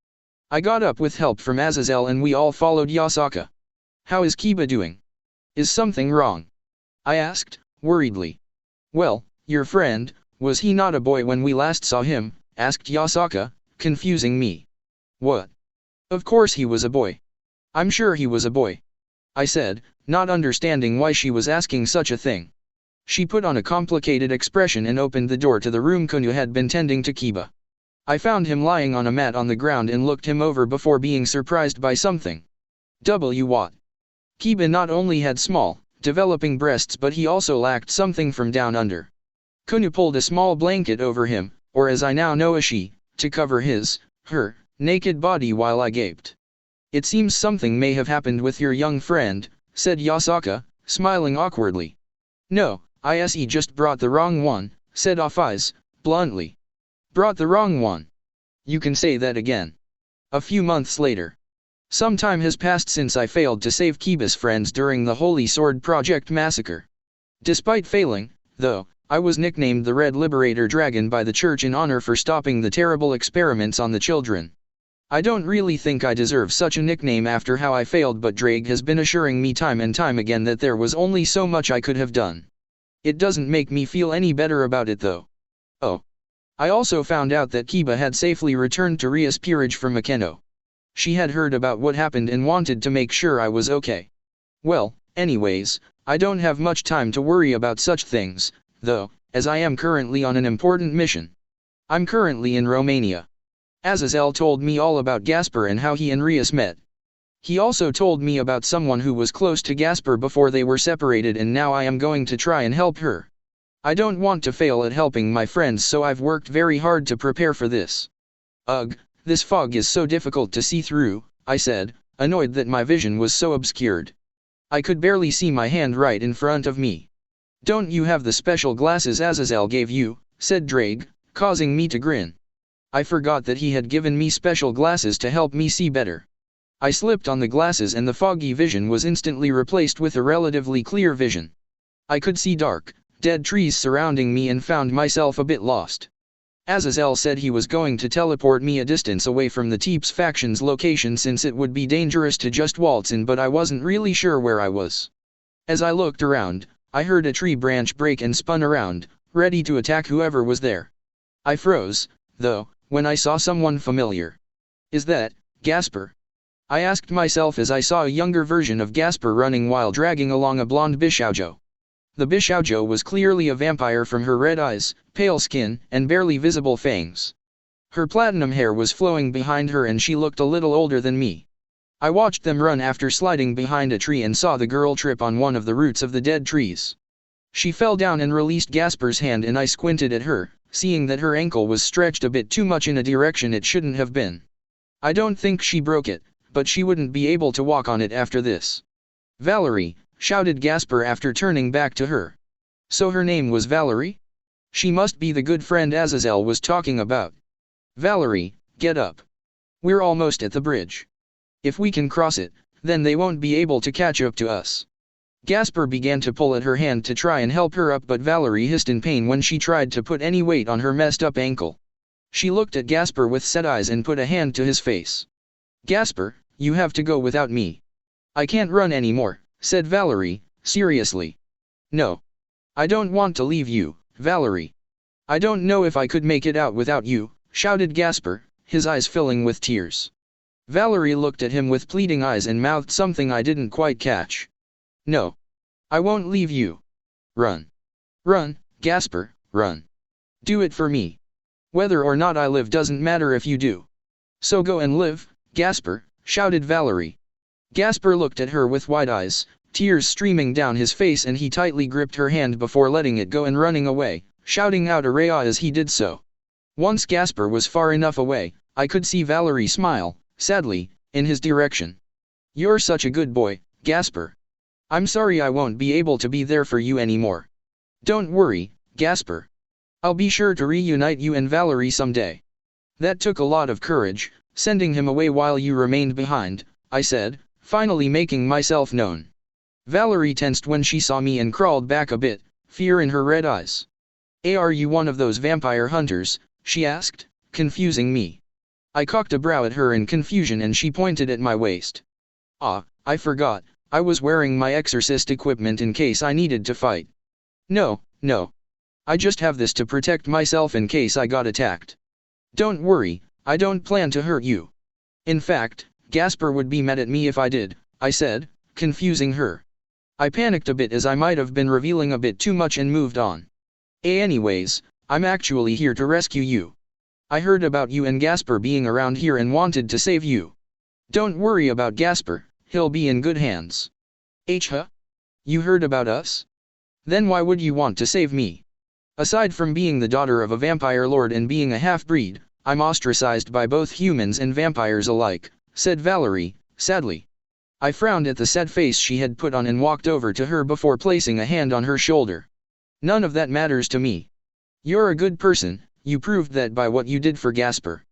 I got up with help from Azazel and we all followed Yasaka. "How is Kiba doing? Is something wrong?" I asked, worriedly. "Well, your friend, was he not a boy when we last saw him?" asked Yasaka, confusing me. "What? Of course he was a boy. I'm sure he was a boy," I said, not understanding why she was asking such a thing. She put on a complicated expression and opened the door to the room Kuno had been tending to Kiba. I found him lying on a mat on the ground and looked him over before being surprised by something. What? Kiba not only had small, developing breasts, but he also lacked something from down under. Kuno pulled a small blanket over him, or as I now know issei, to cover her, naked body while I gaped. "It seems something may have happened with your young friend," said Yasaka, smiling awkwardly. "No, issei just brought the wrong one," said Offeyes, bluntly. "Brought the wrong one? You can say that again." A few months later. Some time has passed since I failed to save Kiba's friends during the Holy Sword Project massacre. Despite failing, though, I was nicknamed the Red Liberator Dragon by the church in honor for stopping the terrible experiments on the children. I don't really think I deserve such a nickname after how I failed, but Drake has been assuring me time and time again that there was only so much I could have done. It doesn't make me feel any better about it though. Oh. I also found out that Kiba had safely returned to Ria's peerage from Makeno. She had heard about what happened and wanted to make sure I was okay. Well, anyways, I don't have much time to worry about such things, though, as I am currently on an important mission. I'm currently in Romania. Azazel told me all about Gasper and how he and Rias met. He also told me about someone who was close to Gasper before they were separated, and now I am going to try and help her. I don't want to fail at helping my friends, so I've worked very hard to prepare for this. "Ugh, this fog is so difficult to see through," I said, annoyed that my vision was so obscured. I could barely see my hand right in front of me. "Don't you have the special glasses Azazel gave you?" said Drake, causing me to grin. I forgot that he had given me special glasses to help me see better. I slipped on the glasses and the foggy vision was instantly replaced with a relatively clear vision. I could see dark, dead trees surrounding me and found myself a bit lost. Azazel said he was going to teleport me a distance away from the Teeps faction's location since it would be dangerous to just waltz in, but I wasn't really sure where I was. As I looked around, I heard a tree branch break and spun around, ready to attack whoever was there. I froze, though, when I saw someone familiar. "Is that Gasper?" I asked myself as I saw a younger version of Gasper running while dragging along a blonde Bishoujo. The Bishoujo was clearly a vampire from her red eyes, pale skin, and barely visible fangs. Her platinum hair was flowing behind her and she looked a little older than me. I watched them run after sliding behind a tree and saw the girl trip on one of the roots of the dead trees. She fell down and released Gasper's hand, and I squinted at her, seeing that her ankle was stretched a bit too much in a direction it shouldn't have been. I don't think she broke it, but she wouldn't be able to walk on it after this. "Valerie," shouted Gasper after turning back to her. So her name was Valerie? She must be the good friend Azazel was talking about. "Valerie, get up. We're almost at the bridge. If we can cross it, then they won't be able to catch up to us." Gasper began to pull at her hand to try and help her up, but Valerie hissed in pain when she tried to put any weight on her messed up ankle. She looked at Gasper with set eyes and put a hand to his face. "Gasper, you have to go without me." "I can't run anymore," said Valerie, seriously. "No. I don't want to leave you, Valerie." "I don't know if I could make it out without you," shouted Gasper, his eyes filling with tears. Valerie looked at him with pleading eyes and mouthed something I didn't quite catch. "No. I won't leave you. Run. Run, Gasper, run. Do it for me. Whether or not I live doesn't matter if you do. So go and live, Gasper," shouted Valerie. Gasper looked at her with wide eyes, tears streaming down his face, and he tightly gripped her hand before letting it go and running away, shouting out "Araya" as he did so. Once Gasper was far enough away, I could see Valerie smile, sadly, in his direction. You're such a good boy, Gasper. I'm sorry I won't be able to be there for you anymore. Don't worry, Gasper. I'll be sure to reunite you and Valerie someday. That took a lot of courage, sending him away while you remained behind, I said, finally making myself known. Valerie tensed when she saw me and crawled back a bit, fear in her red eyes. Are you one of those vampire hunters? She asked, confusing me. I cocked a brow at her in confusion and she pointed at my waist. I forgot, I was wearing my exorcist equipment in case I needed to fight. No. I just have this to protect myself in case I got attacked. Don't worry, I don't plan to hurt you. In fact, Gasper would be mad at me if I did, I said, confusing her. I panicked a bit as I might have been revealing a bit too much and moved on. Anyways, I'm actually here to rescue you. I heard about you and Gasper being around here and wanted to save you. Don't worry about Gasper, he'll be in good hands. Huh? You heard about us? Then why would you want to save me? Aside from being the daughter of a vampire lord and being a half-breed, I'm ostracized by both humans and vampires alike, said Valerie, sadly. I frowned at the sad face she had put on and walked over to her before placing a hand on her shoulder. None of that matters to me. You're a good person, you proved that by what you did for Gasper.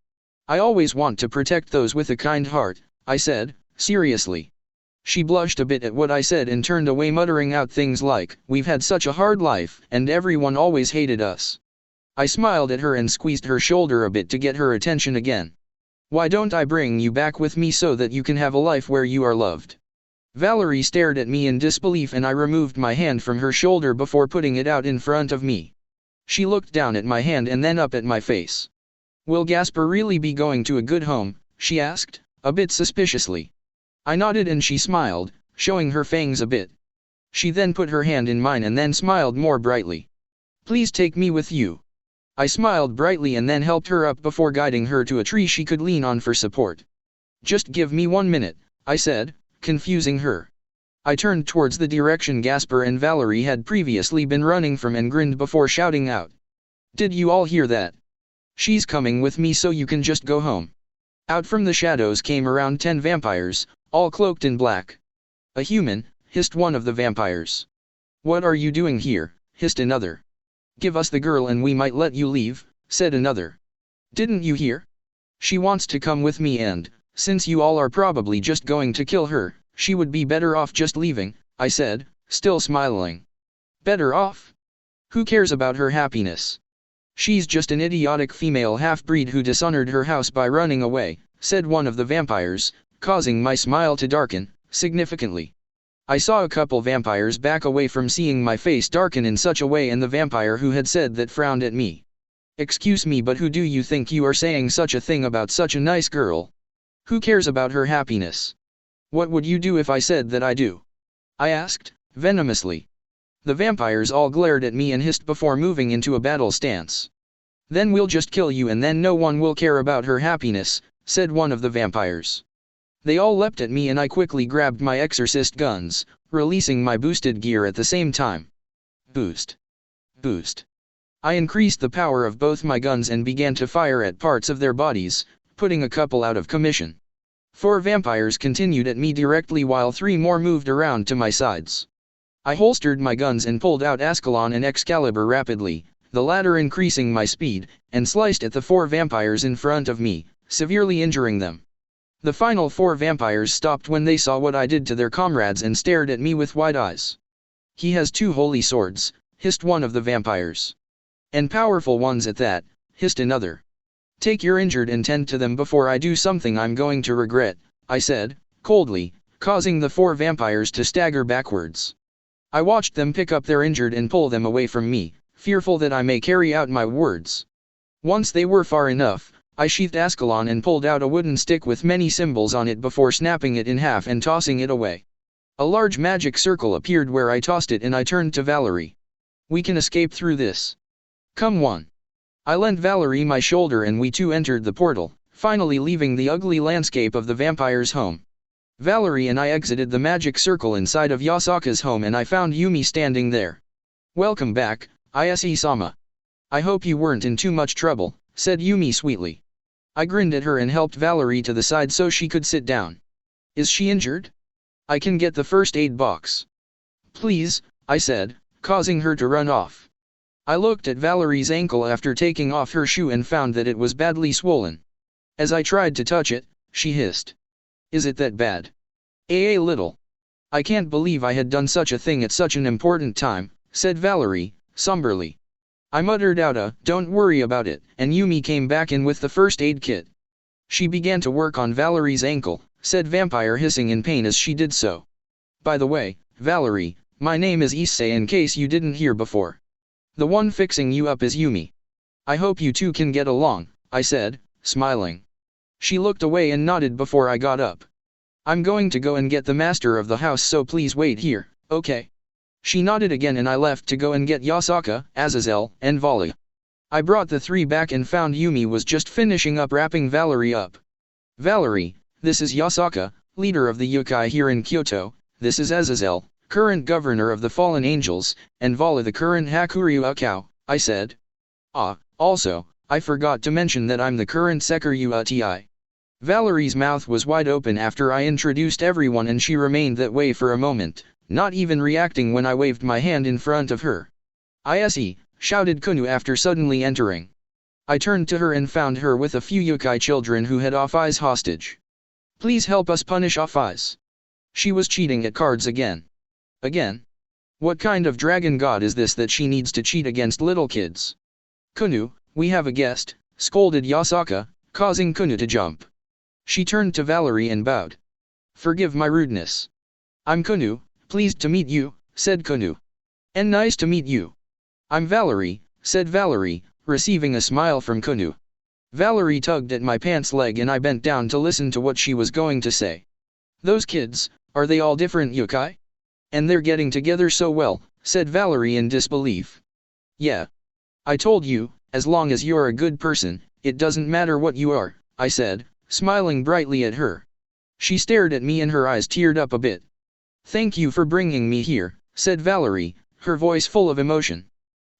I always want to protect those with a kind heart, I said, seriously. She blushed a bit at what I said and turned away muttering out things like, we've had such a hard life, and everyone always hated us. I smiled at her and squeezed her shoulder a bit to get her attention again. Why don't I bring you back with me so that you can have a life where you are loved? Valerie stared at me in disbelief and I removed my hand from her shoulder before putting it out in front of me. She looked down at my hand and then up at my face. Will Gasper really be going to a good home? She asked, a bit suspiciously. I nodded and she smiled, showing her fangs a bit. She then put her hand in mine and then smiled more brightly. Please take me with you. I smiled brightly and then helped her up before guiding her to a tree she could lean on for support. Just give me 1 minute, I said, confusing her. I turned towards the direction Gasper and Valerie had previously been running from and grinned before shouting out. Did you all hear that? She's coming with me so you can just go home. Out from the shadows came around 10 vampires, all cloaked in black. A human, hissed one of the vampires. What are you doing here, hissed another. Give us the girl and we might let you leave, said another. Didn't you hear? She wants to come with me and, since you all are probably just going to kill her, she would be better off just leaving, I said, still smiling. Better off? Who cares about her happiness? She's just an idiotic female half-breed who dishonored her house by running away, said one of the vampires, causing my smile to darken, significantly. I saw a couple vampires back away from seeing my face darken in such a way and the vampire who had said that frowned at me. Excuse me, but who do you think you are saying such a thing about such a nice girl? Who cares about her happiness? What would you do if I said that I do? I asked, venomously. The vampires all glared at me and hissed before moving into a battle stance. Then we'll just kill you and then no one will care about her happiness, said one of the vampires. They all leapt at me and I quickly grabbed my exorcist guns, releasing my boosted gear at the same time. Boost. Boost. I increased the power of both my guns and began to fire at parts of their bodies, putting a couple out of commission. 4 vampires continued at me directly while 3 more moved around to my sides. I holstered my guns and pulled out Ascalon and Excalibur rapidly, the latter increasing my speed, and sliced at the 4 vampires in front of me, severely injuring them. The final 4 vampires stopped when they saw what I did to their comrades and stared at me with wide eyes. He has 2 holy swords, hissed one of the vampires. And powerful ones at that, hissed another. Take your injured and tend to them before I do something I'm going to regret, I said, coldly, causing the 4 vampires to stagger backwards. I watched them pick up their injured and pull them away from me, fearful that I may carry out my words. Once they were far enough, I sheathed Ascalon and pulled out a wooden stick with many symbols on it before snapping it in half and tossing it away. A large magic circle appeared where I tossed it and I turned to Valerie. We can escape through this. Come on. I lent Valerie my shoulder and we two entered the portal, finally leaving the ugly landscape of the vampire's home. Valerie and I exited the magic circle inside of Yasaka's home and I found Yumi standing there. Welcome back, Issei-sama. I hope you weren't in too much trouble, said Yumi sweetly. I grinned at her and helped Valerie to the side so she could sit down. Is she injured? I can get the first aid box. Please, I said, causing her to run off. I looked at Valerie's ankle after taking off her shoe and found that it was badly swollen. As I tried to touch it, she hissed. Is it that bad? A little. I can't believe I had done such a thing at such an important time, said Valerie, somberly. I muttered out a, don't worry about it, and Yumi came back in with the first aid kit. She began to work on Valerie's ankle, said Vampire, hissing in pain as she did so. By the way, Valerie, my name is Issei, in case you didn't hear before. The one fixing you up is Yumi. I hope you two can get along, I said, smiling. She looked away and nodded before I got up. I'm going to go and get the master of the house, so please wait here, okay? She nodded again and I left to go and get Yasaka, Azazel, and Volley. I brought the three back and found Yumi was just finishing up wrapping Valerie up. Valerie, this is Yasaka, leader of the yokai here in Kyoto, this is Azazel, current governor of the Fallen Angels, and Volley the current Hakuryu Akao, I said. Also, I forgot to mention that I'm the current Sekuryu Uti. Valerie's mouth was wide open after I introduced everyone and she remained that way for a moment, not even reacting when I waved my hand in front of her. Issei, shouted Kunu after suddenly entering. I turned to her and found her with a few yokai children who had Offey's hostage. Please help us punish Offey's. She was cheating at cards again. Again? What kind of dragon god is this that she needs to cheat against little kids? Kunu, we have a guest, scolded Yasaka, causing Kunu to jump. She turned to Valerie and bowed. Forgive my rudeness. I'm Kunu, pleased to meet you, said Kunu. And nice to meet you. I'm Valerie, said Valerie, receiving a smile from Kunu. Valerie tugged at my pants leg and I bent down to listen to what she was going to say. Those kids, are they all different yokai? And they're getting together so well, said Valerie in disbelief. Yeah. I told you, as long as you're a good person, it doesn't matter what you are, I said, smiling brightly at her. She stared at me and her eyes teared up a bit. Thank you for bringing me here, said Valerie, her voice full of emotion.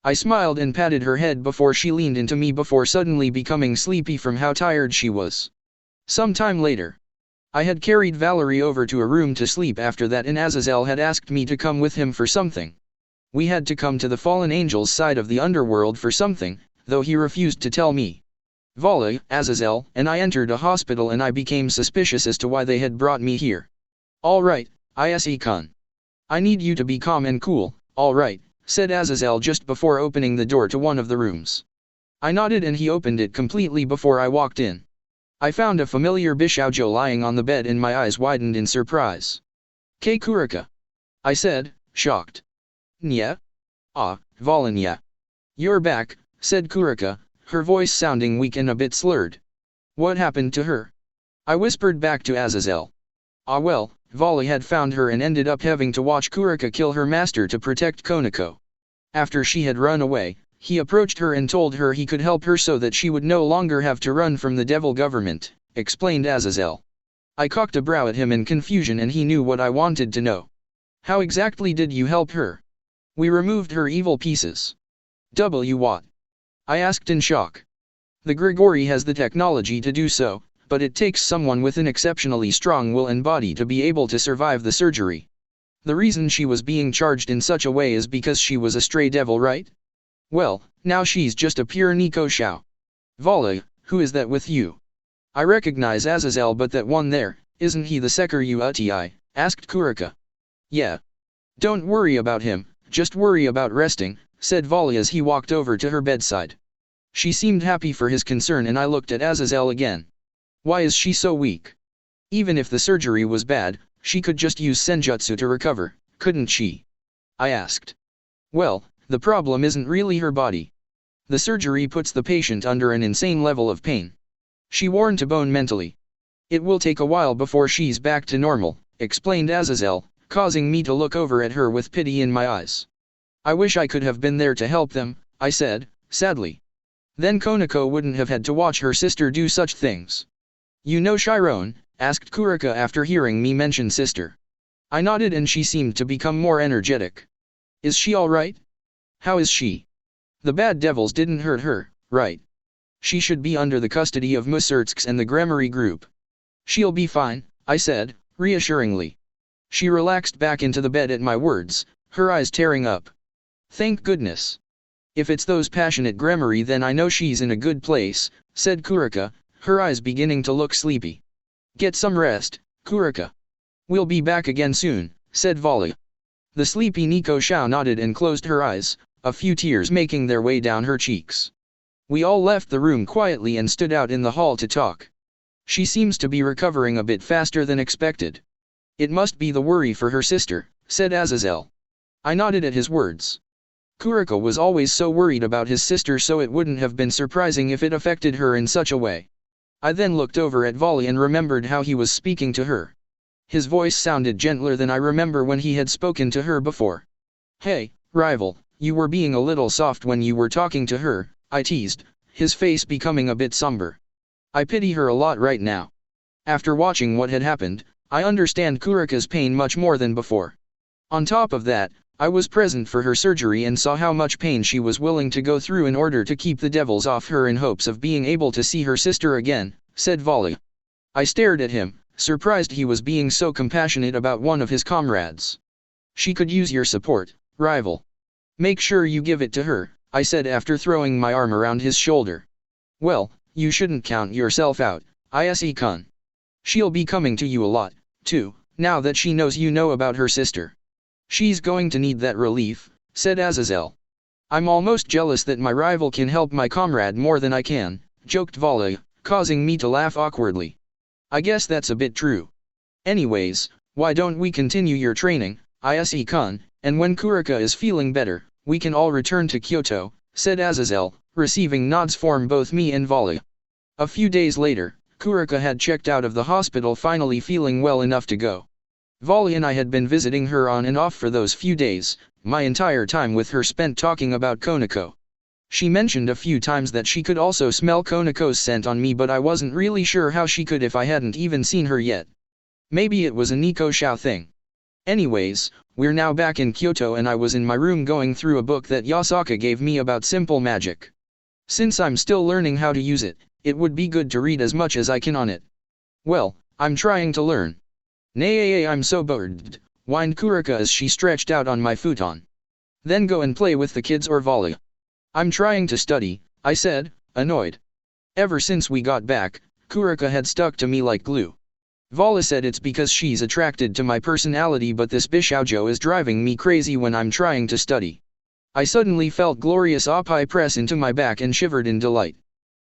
I smiled and patted her head before she leaned into me before suddenly becoming sleepy from how tired she was. Some time later, I had carried Valerie over to a room to sleep after that, and Azazel had asked me to come with him for something. We had to come to the Fallen Angels' side of the underworld for something, though he refused to tell me. Volley, Azazel, and I entered a hospital and I became suspicious as to why they had brought me here. Alright, Issei-kun. I need you to be calm and cool, alright, said Azazel just before opening the door to one of the rooms. I nodded and he opened it completely before I walked in. I found a familiar Bishoujo lying on the bed and my eyes widened in surprise. Kei Kurika. I said, shocked. Nya? Volanya. You're back, said Kurika, her voice sounding weak and a bit slurred. What happened to her? I whispered back to Azazel. Well, Volley had found her and ended up having to watch Kurika kill her master to protect Konako. After she had run away, he approached her and told her he could help her so that she would no longer have to run from the devil government, explained Azazel. I cocked a brow at him in confusion and he knew what I wanted to know. How exactly did you help her? We removed her evil pieces. What? I asked in shock. The Grigori has the technology to do so, but it takes someone with an exceptionally strong will and body to be able to survive the surgery. The reason she was being charged in such a way is because she was a stray devil, right? Well, now she's just a pure Nico Shao. Volley, who is that with you? I recognize Azazel, but that one there, isn't he the Sekuryu Uti? Asked Kurika. Yeah. Don't worry about him, just worry about resting, said Volley as he walked over to her bedside. She seemed happy for his concern and I looked at Azazel again. Why is she so weak? Even if the surgery was bad, she could just use senjutsu to recover, couldn't she? I asked. Well, the problem isn't really her body. The surgery puts the patient under an insane level of pain. She worn to bone mentally. It will take a while before she's back to normal, explained Azazel, causing me to look over at her with pity in my eyes. I wish I could have been there to help them, I said, sadly. Then Konako wouldn't have had to watch her sister do such things. You know Chiron? Asked Kurika after hearing me mention sister. I nodded and she seemed to become more energetic. Is she alright? How is she? The bad devils didn't hurt her, right? She should be under the custody of Musertsk and the Gramarye group. She'll be fine, I said, reassuringly. She relaxed back into the bed at my words, her eyes tearing up. Thank goodness. If it's those passionate grammary then I know she's in a good place, said Kurika, her eyes beginning to look sleepy. Get some rest, Kurika. We'll be back again soon, said Volley. The sleepy Nico Shao nodded and closed her eyes, a few tears making their way down her cheeks. We all left the room quietly and stood out in the hall to talk. She seems to be recovering a bit faster than expected. It must be the worry for her sister, said Azazel. I nodded at his words. Kurika was always so worried about his sister, so it wouldn't have been surprising if it affected her in such a way. I then looked over at Volley and remembered how he was speaking to her. His voice sounded gentler than I remember when he had spoken to her before. Hey, rival, you were being a little soft when you were talking to her, I teased, his face becoming a bit somber. I pity her a lot right now. After watching what had happened, I understand Kurika's pain much more than before. On top of that, I was present for her surgery and saw how much pain she was willing to go through in order to keep the devils off her in hopes of being able to see her sister again, said Volley. I stared at him, surprised he was being so compassionate about one of his comrades. She could use your support, rival. Make sure you give it to her, I said after throwing my arm around his shoulder. Well, you shouldn't count yourself out, issei-kun. She'll be coming to you a lot, too, now that she knows you know about her sister. She's going to need that relief, said Azazel. I'm almost jealous that my rival can help my comrade more than I can, joked Volley, causing me to laugh awkwardly. I guess that's a bit true. Anyways, why don't we continue your training, issei-kun, and when Kurika is feeling better, we can all return to Kyoto, said Azazel, receiving nods from both me and Volley. A few days later, Kurika had checked out of the hospital, finally feeling well enough to go. Volley and I had been visiting her on and off for those few days, my entire time with her spent talking about Konako. She mentioned a few times that she could also smell Konako's scent on me, but I wasn't really sure how she could if I hadn't even seen her yet. Maybe it was a Nico Shao thing. Anyways, we're now back in Kyoto and I was in my room going through a book that Yasaka gave me about simple magic. Since I'm still learning how to use it, it would be good to read as much as I can on it. Well, I'm trying to learn. Nay, I'm so bored, whined Kurika as she stretched out on my futon. Then go and play with the kids or Volley. I'm trying to study, I said, annoyed. Ever since we got back, Kurika had stuck to me like glue. Volley said it's because she's attracted to my personality, but this Bishoujo is driving me crazy when I'm trying to study. I suddenly felt glorious oppai press into my back and shivered in delight.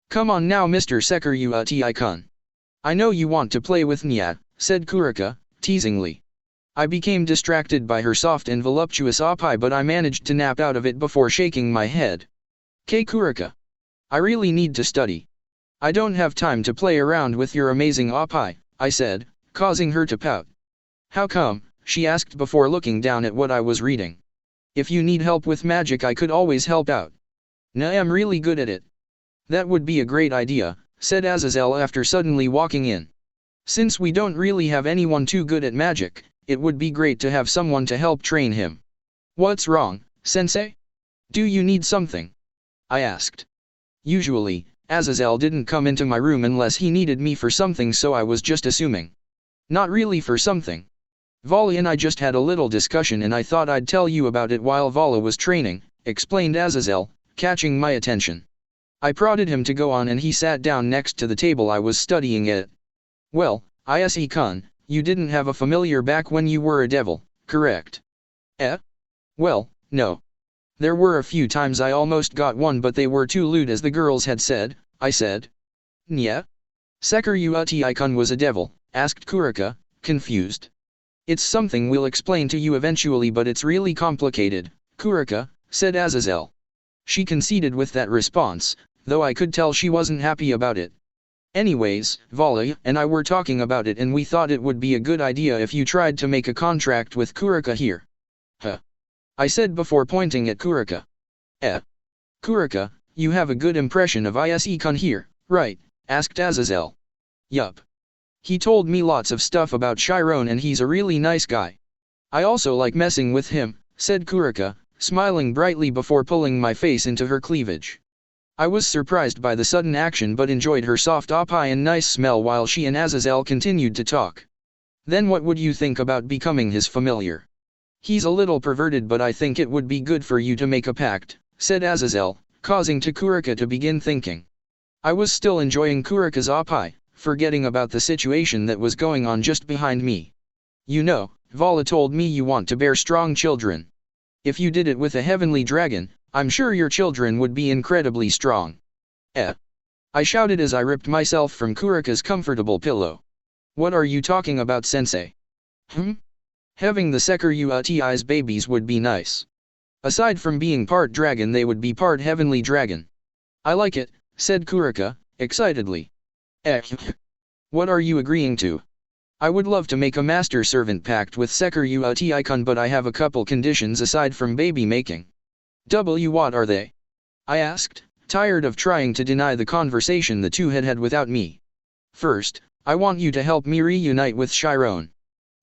Come on now, Mr. Sekuryu-kun. I know you want to play with Nya, said Kurika, teasingly. I became distracted by her soft and voluptuous oppai, but I managed to nap out of it before shaking my head. Kurika. I really need to study. I don't have time to play around with your amazing oppai, I said, causing her to pout. How come? She asked before looking down at what I was reading. If you need help with magic I could always help out. Nah, I'm really good at it. That would be a great idea, said Azazel after suddenly walking in. Since we don't really have anyone too good at magic, it would be great to have someone to help train him. What's wrong, sensei? Do you need something? I asked. Usually, Azazel didn't come into my room unless he needed me for something, so I was just assuming. Not really for something. Volley and I just had a little discussion and I thought I'd tell you about it while Volley was training, explained Azazel, catching my attention. I prodded him to go on and he sat down next to the table I was studying at. Well, issei-kun, you didn't have a familiar back when you were a devil, correct? Well, no. There were a few times I almost got one, but they were too lewd as the girls had said, I said. Nya? Sekuryu-kun was a devil, asked Kurika, confused. It's something we'll explain to you eventually, but it's really complicated, Kurika, said Azazel. She conceded with that response, though I could tell she wasn't happy about it. Anyways, Volley and I were talking about it and we thought it would be a good idea if you tried to make a contract with Kurika here. Huh? I said before pointing at Kurika. Kurika, you have a good impression of issei-kun here, right? Asked Azazel. Yup. He told me lots of stuff about Chiron and he's a really nice guy. I also like messing with him, said Kurika, smiling brightly before pulling my face into her cleavage. I was surprised by the sudden action but enjoyed her soft oppai and nice smell while she and Azazel continued to talk. Then what would you think about becoming his familiar? He's a little perverted, but I think it would be good for you to make a pact, said Azazel, causing Kurika to begin thinking. I was still enjoying Kurika's opie, forgetting about the situation that was going on just behind me. You know, Vala told me you want to bear strong children. If you did it with a heavenly dragon, I'm sure your children would be incredibly strong. I shouted as I ripped myself from Kurika's comfortable pillow. What are you talking about, sensei? Having the Sekuruti's babies would be nice. Aside from being part dragon, they would be part heavenly dragon. I like it, said Kurika, excitedly. What are you agreeing to? I would love to make a master servant pact with Sekuruti'ikun, but I have a couple conditions aside from baby making. What are they? I asked, tired of trying to deny the conversation the two had had without me. First, I want you to help me reunite with Chiron.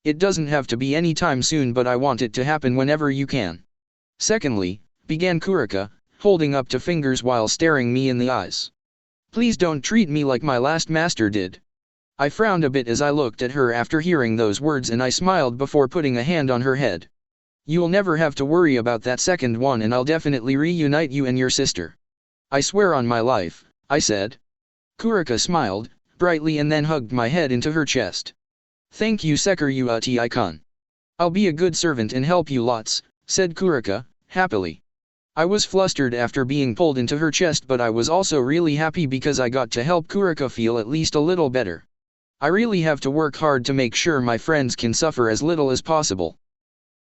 It doesn't have to be any time soon, but I want it to happen whenever you can. Secondly, began Kurika, holding up two fingers while staring me in the eyes. Please don't treat me like my last master did. I frowned a bit as I looked at her after hearing those words, and I smiled before putting a hand on her head. You'll never have to worry about that second one, and I'll definitely reunite you and your sister. I swear on my life, I said. Kurika smiled brightly and then hugged my head into her chest. Thank you, Sekuruti'ikun. I'll be a good servant and help you lots, said Kurika, happily. I was flustered after being pulled into her chest, but I was also really happy because I got to help Kurika feel at least a little better. I really have to work hard to make sure my friends can suffer as little as possible.